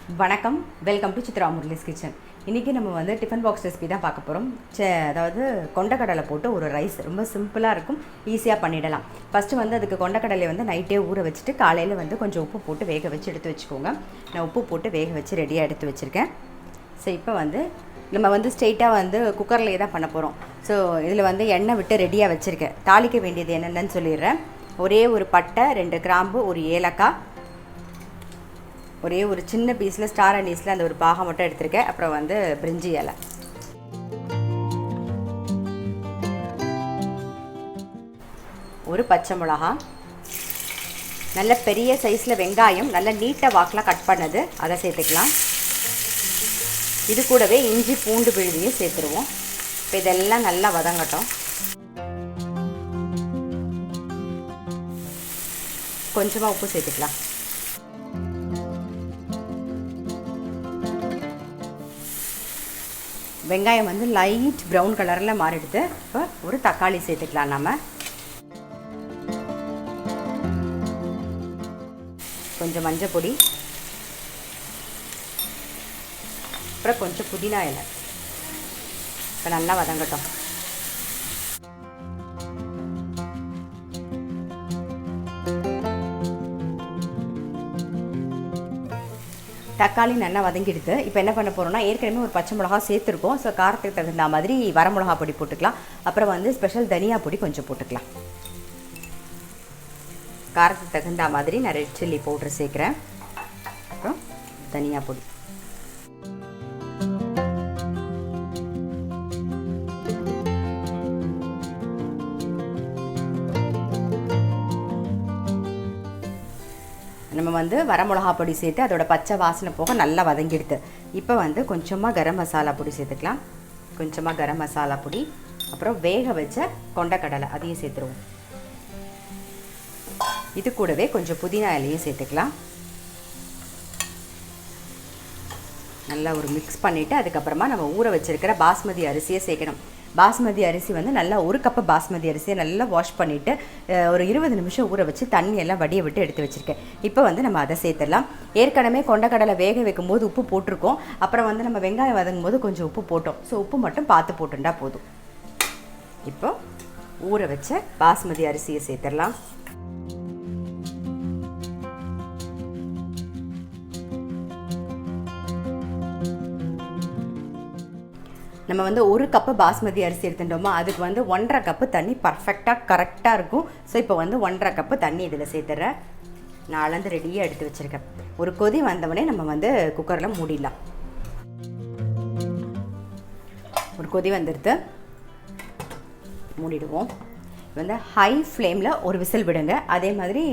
வணக்கம், welcome to Chitra Murali's kitchen. இன்றைக்கி நம்ம வந்து டிஃபன் பாக்ஸ் ரெசிபி தான் பார்க்க போகிறோம். அதாவது கொண்டக்கடலை போட்டு ஒரு ரைஸ் ரொம்ப சிம்பிளாக இருக்கும், ஈஸியாக பண்ணிடலாம். ஃபஸ்ட்டு வந்து அதுக்கு கொண்டக்கடலை வந்து நைட்டே ஊற வச்சுட்டு காலையில் வந்து கொஞ்சம் உப்பு போட்டு வேக வச்சு எடுத்து வச்சுக்கோங்க. நான் உப்பு போட்டு வேக வச்சு ரெடியாக எடுத்து வச்சுருக்கேன். ஸோ இப்போ வந்து நம்ம வந்து ஸ்ட்ரெயிட்டாக வந்து குக்கர்லேயே தான் பண்ண போகிறோம். ஸோ இதில் வந்து எண்ணெய் விட்டு ரெடியாக வச்சுருக்கேன். தாளிக்க வேண்டியது என்னென்னு சொல்லிடுறேன். ஒரே ஒரு பட்டை, 2 கிராம்பு, ஒரு ஏலக்காய், ஒரே ஒரு சின்ன பீஸில் ஸ்டார் அனீஸில் அந்த ஒரு பாகம் மட்டும் எடுத்திருக்கேன். அப்புறம் வந்து பிரிஞ்சி இலை, ஒரு பச்சை மிளகா, நல்ல பெரிய சைஸில் வெங்காயம் நல்ல நீட்டாக வாக்கில் கட் பண்ணது அதை சேர்த்துக்கலாம். இது கூடவே இஞ்சி பூண்டு விழுதியும் சேர்த்துருவோம். இப்போ இதெல்லாம் நல்லா வதங்கட்டும். கொஞ்சமாக உப்பு சேர்த்துக்கலாம். வெங்காயம் வந்து லைட் ப்ரௌன் கலரில் மாறிடுது. இப்போ ஒரு தக்காளி சேர்த்துக்கலாம். நம்ம கொஞ்சம் மஞ்சள் பொடி, அப்புறம் கொஞ்சம் புதினா இலை. இப்போ நல்லா வதங்கட்டும். தக்காளி நல்லா வதங்கிடுது. இப்போ என்ன பண்ண போகிறோம்னா, ஏற்கனவே ஒரு பச்சை மிளகா சேர்த்துருக்கோம். ஸோ காரத்துக்கு தகுந்த மாதிரி வரமிளகா பொடி போட்டுக்கலாம். அப்புறம் வந்து ஸ்பெஷல் தனியா பொடி கொஞ்சம் போட்டுக்கலாம். காரத்துக்கு தகுந்த மாதிரி நான் ரெட் சில்லி பவுடர் சேர்க்குறேன். அப்புறம் தனியா பொடி, நம்ம வந்து வரமிளகா பொடி சேர்த்து அதோட பச்சை வாசனை போக நல்லா வதங்கிடுது. இப்போ வந்து கொஞ்சமாக கரம் மசாலா பொடி சேர்த்துக்கலாம். கொஞ்சமாக கரம் மசாலா பொடி, அப்புறம் வேக வச்ச கொண்டக்கடலை அதையும் சேர்த்துருவோம். இது கூடவே கொஞ்சம் புதினா இலையும் சேர்த்துக்கலாம். நல்லா ஒரு மிக்ஸ் பண்ணிவிட்டு அதுக்கப்புறமா நம்ம ஊற வச்சுருக்கிற பாஸ்மதி அரிசியை சேர்க்கணும். பாஸ்மதி அரிசி வந்து நல்லா 1 கப்பு பாஸ்மதி அரிசியை நல்லா வாஷ் பண்ணிவிட்டு ஒரு 20 நிமிஷம் ஊற வச்சு தண்ணியெல்லாம் வடிய விட்டு எடுத்து வச்சுருக்கேன். இப்போ வந்து நம்ம அதை சேர்த்துடலாம். ஏற்கனவே கொண்டக்கடலை வேக வைக்கும் போது உப்பு போட்டிருக்கோம். அப்புறம் வந்து நம்ம வெங்காயம் வதங்கும் போது கொஞ்சம் உப்பு போட்டோம். ஸோ உப்பு மட்டும் பார்த்து போட்டுண்டா போதும். இப்போ ஊற வச்ச பாஸ்மதி அரிசியை சேர்த்துடலாம். நம்ம வந்து 1 கப்பு பாஸ்மதி அரிசி எடுத்துட்டோமா, அதுக்கு வந்து 1.5 கப்பு தண்ணி பர்ஃபெக்டாக கரெக்டாக இருக்கும். ஸோ இப்போ வந்து 1.5 கப்பு தண்ணி இதில் சேர்த்துட்றேன். நான் அளந்து ரெடியாக எடுத்து வச்சுருக்கேன். ஒரு கொதி வந்தவொடனே நம்ம வந்து குக்கரில் மூடிடலாம். ஒரு கொதி வந்துடுது, மூடிடுவோம். வந்து ஹை ஃப்ளேமில் ஒரு விசில் விடுங்க. அதே மாதிரி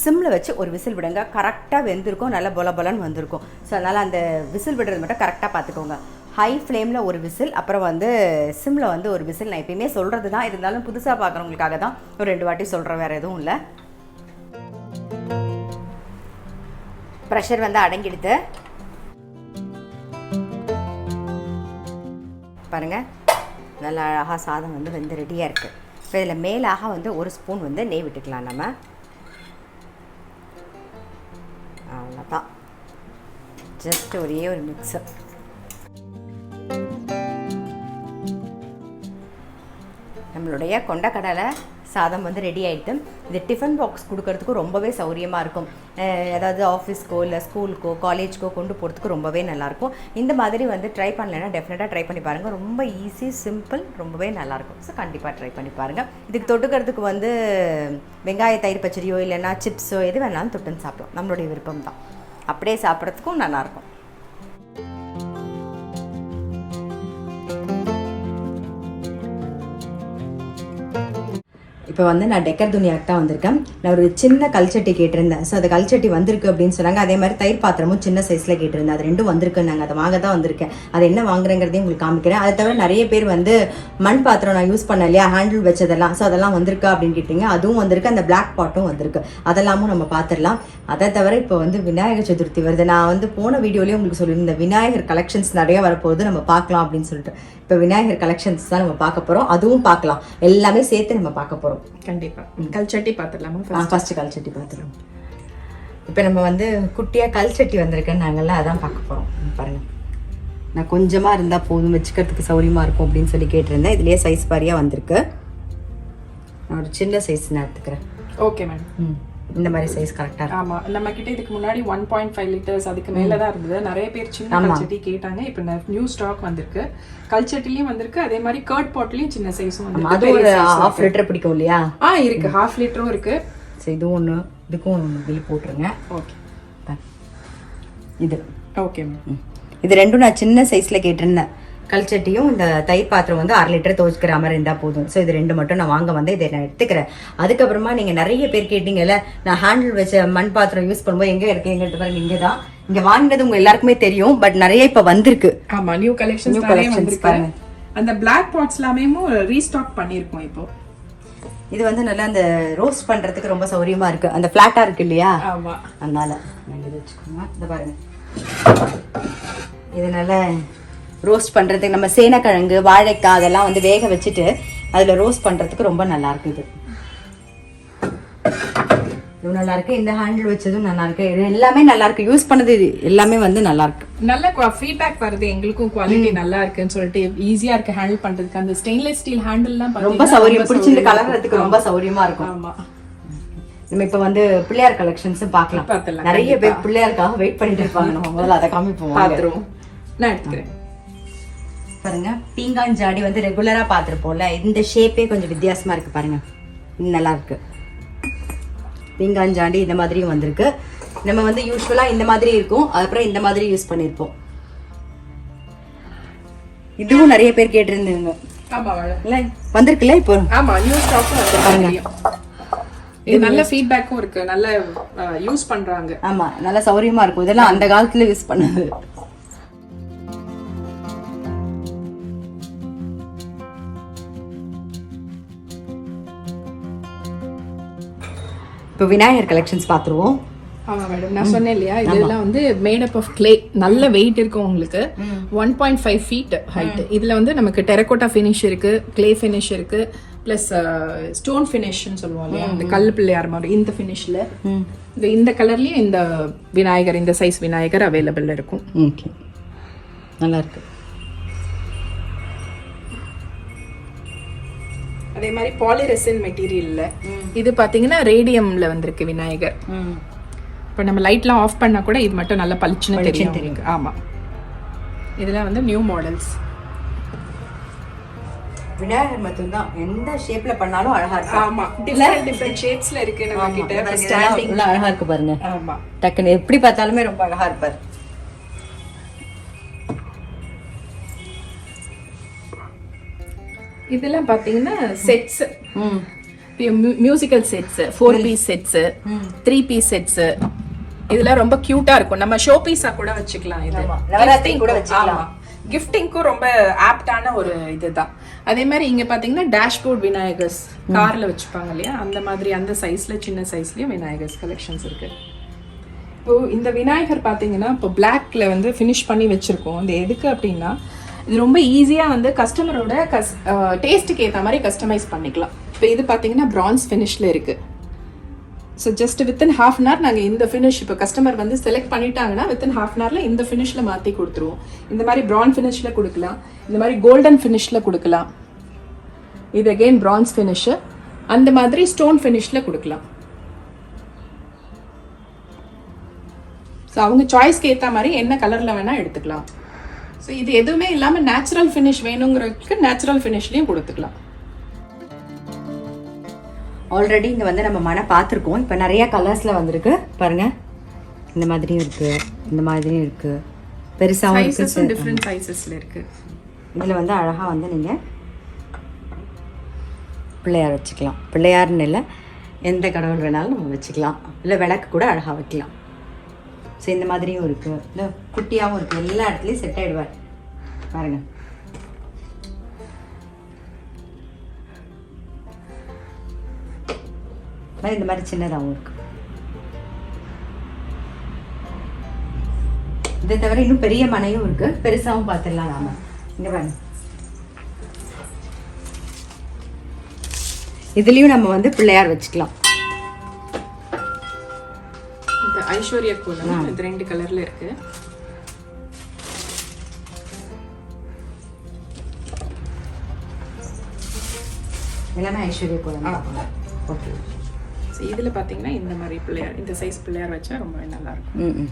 சிம்மில் வச்சு ஒரு விசில் விடுங்க. கரெக்டாக வெந்திருக்கும், நல்லா பொல பொலன்னு வந்திருக்கும். ஸோ அதனால் அந்த விசில் விடுறது மட்டும் கரெக்டாக பார்த்துக்கோங்க. ஹை ஃப்ளேமில் ஒரு விசில், அப்புறம் வந்து சிம்மில் வந்து ஒரு விசில். நான் எப்பயுமே சொல்கிறது தான், இருந்தாலும் புதுசாக பார்க்குறவங்களுக்காக தான் ஒரு 2 வாட்டி சொல்கிறேன், வேறு எதுவும் இல்லை. ப்ரெஷர் வந்து அடங்கிடுது. பாருங்கள், நல்லா அழகாக சாதம் வந்து வெந்து ரெடியாக இருக்குது. இப்போ இதில் மேலாக வந்து 1 ஸ்பூன் வந்து நெய் விட்டுக்கலாம். நம்ம அவ்வளோதான், ஜஸ்ட் ஒரே ஒரு மிக்ஸு. நம்மளுடைய கொண்டக்கடலை சாதம் வந்து ரெடி ஆகிட்டு. இது டிஃபன் பாக்ஸ் கொடுக்கறதுக்கு ரொம்பவே சௌரியமாக இருக்கும். அதாவது ஆஃபீஸ்க்கோ இல்லை ஸ்கூலுக்கோ காலேஜ்க்கோ கொண்டு போகிறதுக்கு ரொம்பவே நல்லாயிருக்கும். இந்த மாதிரி வந்து ட்ரை பண்ணலைன்னா டெஃபினட்டாக ட்ரை பண்ணி பாருங்கள். ரொம்ப ஈஸி, சிம்பிள், ரொம்பவே நல்லாயிருக்கும். ஸோ கண்டிப்பாக ட்ரை பண்ணி பாருங்கள். இதுக்கு தொட்டுக்கிறதுக்கு வந்து வெங்காய தயிர் பச்சடியோ இல்லைன்னா சிப்ஸோ எது வேணாலும் தொட்டுன்னு சாப்பிடும். நம்மளுடைய விருப்பம் தான். அப்படியே சாப்பிட்றதுக்கும் நல்லாயிருக்கும். இப்போ வந்து நான் டெக்கர் துணியாக்கு தான் வந்திருக்கேன். நான் ஒரு சின்ன கல்ச்சட்டி கேட்டிருந்தேன். ஸோ அந்த கல்ச்சட்டி வந்திருக்கு அப்படின்னு சொன்னாங்க. அதே மாதிரி தயிர் பாத்திரமும் சின்ன சைஸில் கேட்டிருந்தேன். அது 2 வந்திருக்குன்னு நாங்கள் அதை வாங்க தான் வந்திருக்கேன். அது என்ன வாங்குறேங்கிறதையும் உங்களுக்கு காமிக்கிறேன். அதை தவிர நிறைய பேர் வந்து மண் பாத்திரம் நான் யூஸ் பண்ண இல்லையா, ஹேண்டில் வச்சதெல்லாம், ஸோ அதெல்லாம் வந்திருக்கா அப்படின்னு கேட்டிங்க. அதுவும் வந்திருக்கு. அந்த பிளாக் பாட்டும் வந்திருக்கு. அதெல்லாமும் நம்ம பார்த்துடலாம். அதை தவிர இப்போ வந்து விநாயகர் சதுர்த்தி வருது. நான் வந்து போன வீடியோலேயே உங்களுக்கு சொல்லியிருந்தேன், விநாயகர் கலெக்ஷன்ஸ் நிறைய வரப்போகுது, நம்ம பார்க்கலாம் அப்படின்னு சொல்லிட்டு. இப்போ விநாயகர் கலெக்ஷன்ஸ் தான் நம்ம பார்க்க போகிறோம். அதுவும் பார்க்கலாம், எல்லாமே சேர்த்து நம்ம பார்க்க போகிறோம். கண்டிப்பாக கல்ச்சட்டி பார்த்துடலாமா? ஃபர்ஸ்ட் கல்ச்சட்டி பார்த்துடலாம். இப்போ நம்ம வந்து குட்டியாக கல் சட்டி வந்திருக்கேன்னு நாங்கள்லாம் அதான் பார்க்க போகிறோம். பாருங்கள், நான் கொஞ்சமாக இருந்தால் போதும், வச்சுக்கிறதுக்கு சௌரியமாக இருக்கும் அப்படின்னு சொல்லி கேட்டிருந்தேன். இதுலேயே சைஸ் பாரியாக வந்திருக்கு. நான் ஒரு சின்ன சைஸ் நான் எடுத்துக்கிறேன். Okay madam. இந்த மாதிரி சைஸ் கரெக்டாக. ஆமாம், நம்ம கிட்ட இதுக்கு முன்னாடி 1.5 லிட்டர்ஸ் அதுக்கு மேலே தான் இருந்தது. நிறைய பேர் சின்ன கல்ச்சட்டி கேட்டாங்க. இப்போ நியூ ஸ்டாக் வந்திருக்கு. கல்ச்சட்டிலையும் வந்திருக்கு, அதே மாதிரி கர்ட் பாட்லையும் சின்ன சைஸும் வந்து. அது ஒரு 1/2 லிட்டர் பிடிக்கும் இல்லையா? இருக்கு, 1/2 லிட்டரும் இருக்கு. சரி, இது ஒன்று, இதுக்கும் ஒன்று பில் போட்டுருங்க. ஓகே, இது ஓகே மேம். இது ரெண்டும் நான் சின்ன சைஸில் கேட்டிருந்தேன். கல்ச்சட்டியும் இந்த தயிர் பாத்திரம் வந்து 1/2 லிட்டர் துவச்சிக்கிற மாதிரி இருந்தால் போதும். ஸோ இது 2 மட்டும் நான் வாங்க வந்து இதை நான் எடுத்துக்கிறேன். அதுக்கப்புறமா நீங்கள் நிறைய பேர் கேட்டீங்கல்ல, நான் ஹேண்டில் வச்ச மண் பாத்திரம் யூஸ் பண்ணும்போது எங்கே இருக்கு எங்கிட்ட பாருங்க, இங்கே தான். இங்கே வாங்கினது உங்கள் எல்லாருக்குமே தெரியும், பட் நிறைய இப்போ வந்திருக்கு. ஆமாம், நியூ கலெக்ஷன்ஸ் பாருங்க. அந்த பிளாக் பாட்ஸ் எல்லாமே ரீஸ்டாக் பண்ணியிருக்கோம் இப்போ. இது வந்து நல்லா அந்த ரோஸ்ட் பண்ணுறதுக்கு ரொம்ப சௌரியமாக இருக்குது. அந்த ஃப்ளாட்டாக இருக்கு இல்லையா? ஆமாம், அதனால இது வச்சுக்கோங்க. இந்த பாருங்க, இது நல்லா ரோஸ்ட் பண்ணுறதுக்கு நம்ம சேனக்கிழங்கு, வாழைக்காய் அதெல்லாம் வந்து வேக வச்சுட்டு அதில் ரோஸ்ட் பண்ணுறதுக்கு ரொம்ப நல்லா இருக்கு. இது நல்லா இருக்கு. இந்த ஹேண்டில் வச்சதும் நல்லா இருக்கு. இது எல்லாமே நல்லா இருக்கு. யூஸ் பண்ணது எல்லாமே வந்து நல்லா இருக்கு. நல்ல ஃபீட்பேக் வருது எங்களுக்கும், குவாலிட்டி நல்லா இருக்குன்னு சொல்லிட்டு. ஈஸியா இருக்கு ஹேண்டில் பண்றதுக்கு. அந்த ஸ்டெயின்லெஸ் ஸ்டீல் ஹேண்டில்லாம் ரொம்ப சௌரியம், பிடிச்சிட்டு கலர்றதுக்கு ரொம்ப சௌரியமா இருக்கும். ஆமா, நம்ம இப்ப வந்து பிள்ளையார் கலெக்ஷன்ஸ் பார்க்கலாம். நிறைய பேர் பிள்ளையாருக்காக வெயிட் பண்ணிட்டு இருப்பாங்க. நம்ம முதல்ல அதை காமிப்போம், பாத்துருவோம். நான் எடுத்துக்கிறேன். பாருங்க, பீங்கான் ஜாடி வந்து ரெகுலரா பார்த்துருப்போம்ல, இந்த ஷேப்பே கொஞ்சம் வித்தியாசமா இருக்கு. பாருங்க, நல்லா இருக்கு. பீங்கான் ஜாடி இந்த மாதிரியும் வந்திருக்கு. நம்ம வந்து யூஸ்வலா இந்த மாதிரி இருக்கும், அதுக்கப்புறம் இந்த மாதிரி யூஸ் பண்ணிருப்போம். இதுவும் நிறைய பேர் கேட்டிருந்தாங்க. ஆமா, இல்ல வந்திருக்குல்ல இப்போ. ஆமா, நியூ ஸ்டாக் பாருங்க. இது நல்ல ஃபீட்பேக்கும் இருக்கு, நல்ல யூஸ் பண்றாங்க. ஆமா, நல்ல சௌரியமா இருக்கும். இதெல்லாம் அந்த காலத்துல யூஸ் பண்ணது. இப்போ விநாயகர் கலெக்ஷன்ஸ் பார்த்துருவோம். ஆமாம் மேடம், நான் சொன்னேன் இல்லையா, இதெல்லாம் வந்து மேட் அப் ஆஃப் கிளே. நல்ல வெயிட் இருக்கும் உங்களுக்கு. 1.5 feet ஹைட். இதில் வந்து நமக்கு டெரகோட்டா ஃபினிஷ் இருக்கு, கிளே ஃபினிஷ் இருக்கு, ப்ளஸ் ஸ்டோன் ஃபினிஷ்னு சொல்லுவோம் இல்லையா, இந்த கல் பிள்ளையார் மாதிரி இந்த ஃபினிஷில். இந்த கலர்லேயும் இந்த விநாயகர், இந்த சைஸ் விநாயகர் அவைலபிள் இருக்கும். ஓகே, நல்லா இருக்கு. அதே மாதிரி பாலிரெசின் மெட்டீரியல்ல இது பாத்தீங்கன்னா ரேடியம்ல வந்திருக்கு விநாயகர். இப்போ நம்ம லைட்லாம் ஆஃப் பண்ணா கூட இது மட்டும் நல்லா பளிச்சுன்னு தெரியும். ஆமா, இதெல்லாம் வந்து நியூ மாடல்ஸ். விநாயகர் மட்டும் தான் எந்த ஷேப்ல பண்ணாலும் அழகா இருக்கு. ஆமா, டிஃபரண்ட் ஷேப்ஸ்ல இருக்கு நம்ம கிட்ட. ஸ்டாண்டிங் அழகா இருக்கு பாருங்க. ஆமா, டக்குன்னு எப்படி பார்த்தாலுமே ரொம்ப அழகா இருப்பாரு. இதெல்லாம் பாத்தீங்கன்னா sets, musical sets, 4 piece sets, 3 piece sets. இதெல்லாம் ரொம்ப கியூட்டா இருக்கும். நம்ம ஷோ பீஸா கூட வச்சுக்கலாம். இது நவராத்திரி கூட வச்சுக்கலாம். கிஃப்டிங்க்கும் ரொம்ப ஆப்டான ஒரு இதுதான். அதே மாதிரி இங்க பாத்தீங்கன்னா டேஷ்போர்ட் விநாயகர்ஸ் கார்ல வச்சுப்பாங்க இல்லையா, அந்த மாதிரி அந்த சைஸ்ல சின்ன சைஸ்லயும் விநாயகர்ஸ் கலெக்ஷன்ஸ் இருக்கு. இப்போ இந்த விநாயகர் பாத்தீங்கன்னா இப்போ பிளாக்ல வந்து ஃபினிஷ் பண்ணி வச்சிருக்கோம். இது எதுக்கு அப்படின்னா, இது ரொம்ப ஈஸியாக வந்து கஸ்டமரோட டேஸ்ட்டுக்கு ஏற்ற மாதிரி கஸ்டமைஸ் பண்ணிக்கலாம். இப்போ இது பார்த்தீங்கன்னா பிரான்ஸ் ஃபினிஷில் இருக்குது. ஸோ ஜஸ்ட் வித்தின் ½ hour நாங்கள் இந்த ஃபினிஷ், இப்போ கஸ்டமர் வந்து செலக்ட் பண்ணிட்டாங்கன்னா வித்தின் ½ hour இந்த ஃபினிஷில் மாற்றி கொடுத்துருவோம். இந்த மாதிரி ப்ரான் ஃபினிஷில் கொடுக்கலாம், இந்த மாதிரி கோல்டன் ஃபினிஷில் கொடுக்கலாம். இது அகெயின் பிரான்ஸ் ஃபினிஷு, அந்த மாதிரி ஸ்டோன் ஃபினிஷில் கொடுக்கலாம். ஸோ அவங்க சாய்ஸ்க்கு ஏற்ற மாதிரி என்ன கலரில் வேணால் எடுத்துக்கலாம். ஸோ இது எதுவுமே இல்லாமல் நேச்சுரல் ஃபினிஷ் வேணுங்கிறதுக்கு நேச்சுரல் ஃபினிஷ்லையும் கொடுத்துக்கலாம். ஆல்ரெடி இங்கே வந்து நம்ம மனை பார்த்துருக்கோம். இப்போ நிறைய கலர்ஸில் வந்திருக்கு பாருங்கள். இந்த மாதிரியும் இருக்குது, இந்த மாதிரியும் இருக்குது, பெருசாகவும் இருக்குது, டிஃப்ரெண்ட் சைஸஸில் இருக்குது. இதில் வந்து அழகாக வந்து நீங்கள் பிள்ளையார் வச்சுக்கலாம். பிள்ளையார்னு இல்லை, எந்த கடவுள் வேணாலும் நம்ம வச்சுக்கலாம். இல்லை விளக்கு கூட அழகாக வைக்கலாம். ஸோ இந்த மாதிரியும் இருக்குது, இல்லை குட்டியாகவும் இருக்குது. எல்லா இடத்துலையும் செட் ஆகிடுவார் பாருங்கள். இந்த மாதிரி சின்னதாகவும் இருக்கு. இதை தவிர இன்னும் பெரிய மனையும் இருக்கு, பெருசாகவும் பார்த்துடலாம் நாம. இங்க பாருங்க, இதுலயும் நம்ம வந்து பிள்ளையார் வச்சுக்கலாம். இந்த ஐஸ்வர்யா கோலம். இது 2 கலர்ல இருக்கு. எல்லாமே ஐஸ்வர்யா கோலம். ஓகே. ஸோ இதில் பார்த்தீங்கன்னா இந்த மாதிரி பிள்ளையார், இந்த சைஸ் பிள்ளையார் வச்சா ரொம்ப நல்லா இருக்கும்.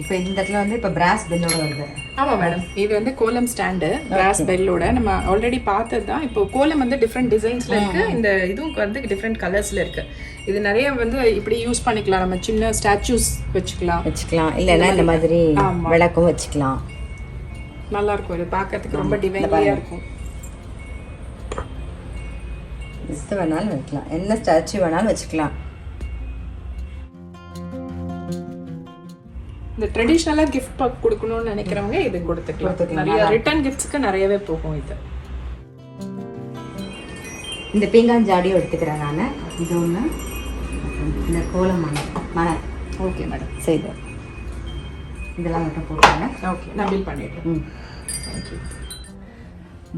இப்போ இந்த இடத்துல வந்து இப்போ பிராஸ் பெல்லோட வருது. ஆமாம் மேடம், இது வந்து கோலம் ஸ்டாண்டு பிராஸ் பெல்லோட நம்ம ஆல்ரெடி பார்த்தது தான். இப்போ கோலம் வந்து டிஃப்ரெண்ட் டிசைன்ஸில் இருக்குது. இந்த இதுவும் வந்து டிஃப்ரெண்ட் கலர்ஸில் இருக்குது. இது நிறைய வந்து இப்படி யூஸ் பண்ணிக்கலாம். நம்ம சின்ன ஸ்டாச்சூஸ் வச்சுக்கலாம் இல்லைன்னா இந்த மாதிரி விளக்கும் வச்சுக்கலாம். நல்லா இருக்கும். இது பார்க்கறதுக்கு ரொம்ப டிவைனியாக இருக்கும். எது வேணாலும் வைக்கலாம், என்ன ஸ்டாச்சு வேணாலும் வச்சுக்கலாம். இந்த ட்ரெடிஷ்னலாக கிஃப்ட் பேக் கொடுக்கணும்னு நினைக்கிறவங்க இது கொடுத்துக்கலாம். நிறைய ரிட்டர்ன் கிஃப்ட்ஸ்க்கு நிறையவே போகும். இது இந்த பீங்காஞ்சாடியும் எடுத்துக்கிறேன் நான். இது ஒன்று, இந்த கோலம் மணல். ஓகே மேடம், செய்து இதெல்லாம் மட்டும் போட்டுருங்க. ஓகே, நான் பில் பண்ணிடுறேன். தேங்க்யூ.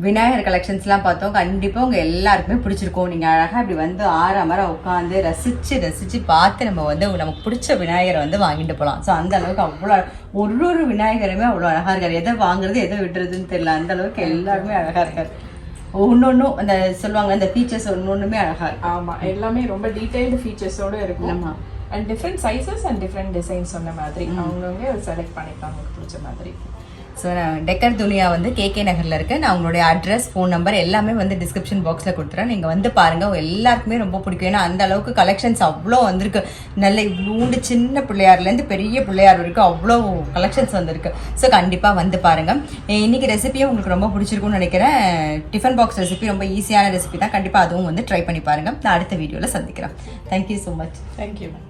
விநாயகர் கலெக்ஷன்ஸ்லாம் பார்த்தோம். கண்டிப்பாக உங்கள் எல்லாருக்குமே பிடிச்சிருக்கும். நீங்கள் அழகாக இப்படி வந்து ஆறாமரம் உட்காந்து ரசித்து பார்த்து நம்ம வந்து நமக்கு பிடிச்ச விநாயகரை வந்து வாங்கிட்டு போகலாம். ஸோ அந்த அளவுக்கு அவ்வளோ ஒரு விநாயகருமே அவ்வளோ அழகாக இருக்கார். எதை வாங்குறது எதை விட்டுறதுன்னு தெரியல, அந்த அளவுக்கு எல்லாருமே அழகாக இருக்கார். ஒன்னொன்னும் அந்த சொல்லுவாங்க, அந்த ஃபீச்சர்ஸ் ஒன்னொன்றுமே அழகாக இருக்கும். ஆமாம், எல்லாமே ரொம்ப டீடைல்டு ஃபீச்சர்ஸோடு இருக்கும். ஆமாம், and different sizes and different designs சொன்ன மாதிரி அவங்கவுங்க செலக்ட் பண்ணிக்கலாம் அவங்களுக்கு பிடிச்ச மாதிரி. ஸோ டெக்கர் துனியா வந்து கேகே நகரில் இருக்குது. நான் உங்களுடைய அட்ரஸ், ஃபோன் நம்பர் எல்லாமே வந்து டிஸ்கிரிப்ஷன் பாக்ஸில் கொடுத்துறேன். நீங்கள் வந்து பாருங்கள், எல்லாருக்குமே ரொம்ப பிடிக்கும். ஏன்னா அந்த அளவுக்கு கலெக்ஷன்ஸ் அவ்வளோ வந்திருக்கு. நல்ல இவ்வளோண்டு சின்ன பிள்ளையார்லேருந்து பெரிய பிள்ளையார் வரைக்கும் அவ்வளோ கலெக்ஷன்ஸ் வந்திருக்கு. ஸோ கண்டிப்பாக வந்து பாருங்கள். இன்றைக்கி ரெசிபியும் உங்களுக்கு ரொம்ப பிடிச்சிருக்குன்னு நினைக்கிறேன். டிஃபன் பாக்ஸ் ரெசிபி ரொம்ப ஈஸியான ரெசிபி தான். கண்டிப்பாக அதுவும் வந்து ட்ரை பண்ணி பாருங்கள். நான் அடுத்த வீடியோவில் சந்திக்கிறேன். Thank you so much. Thank you ma'am.